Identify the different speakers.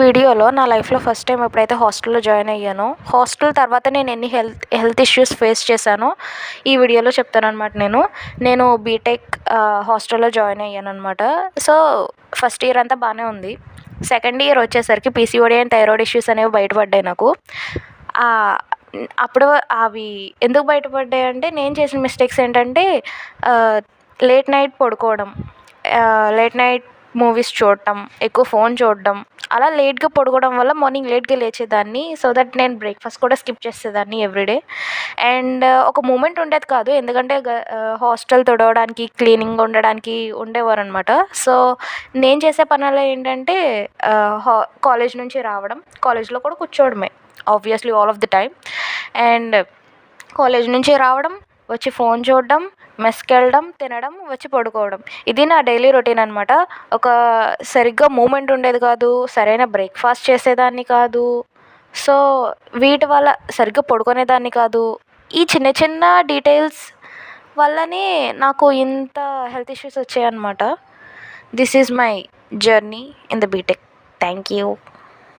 Speaker 1: వీడియోలో నా లైఫ్లో ఫస్ట్ టైం ఎప్పుడైతే హాస్టల్లో జాయిన్ అయ్యానో, హాస్టల్ తర్వాత నేను ఎన్ని హెల్త్ ఇష్యూస్ ఫేస్ చేశానో ఈ వీడియోలో చెప్తానన్నమాట. నేను బీటెక్ హాస్టల్లో జాయిన్ అయ్యానన్నమాట. సో ఫస్ట్ ఇయర్ అంతా బాగానే ఉంది. సెకండ్ ఇయర్ వచ్చేసరికి పీసీఓడి అండ్ థైరాయిడ్ ఇష్యూస్ అనేవి బయటపడ్డాయి నాకు. అప్పుడు అవి ఎందుకు బయటపడ్డాయి అంటే, నేను చేసిన మిస్టేక్స్ ఏంటంటే లేట్ నైట్ పడుకోవడం, లేట్ నైట్ మూవీస్ చూడటం, ఎక్కువ ఫోన్ చూడడం, అలా లేట్గా పడుకోవడం వల్ల మార్నింగ్ లేట్గా లేచేదాన్ని. సో దట్ నేను బ్రేక్ఫాస్ట్ కూడా స్కిప్ చేసేదాన్ని ఎవ్రీడే. అండ్ ఒక మూమెంట్ ఉండేది కాదు, ఎందుకంటే హాస్టల్ తుడవడానికి, క్లీనింగ్ ఉండడానికి ఉండేవారు అనమాట. సో నేను చేసే పనులు ఏంటంటే కాలేజ్ నుంచి రావడం, కాలేజ్లో కూడా కూర్చోవడమే obviously all of the time. And college నుంచి రావడం, వచ్చి ఫోన్ చూడడం, మెస్కి వెళ్ళడం, తినడం, వచ్చి పడుకోవడం, ఇది నా డైలీ రొటీన్ అనమాట. ఒక సరిగ్గా మూమెంట్ ఉండేది కాదు, సరైన బ్రేక్ఫాస్ట్ చేసేదాన్ని కాదు. సో వీటి వల్ల సరిగ్గా పడుకునేదాన్ని కాదు. ఈ చిన్న చిన్న డీటెయిల్స్ వల్లనే నాకు ఇంత హెల్త్ ఇష్యూస్ వచ్చాయన్నమాట. This is my journey in the BTech. Thank you.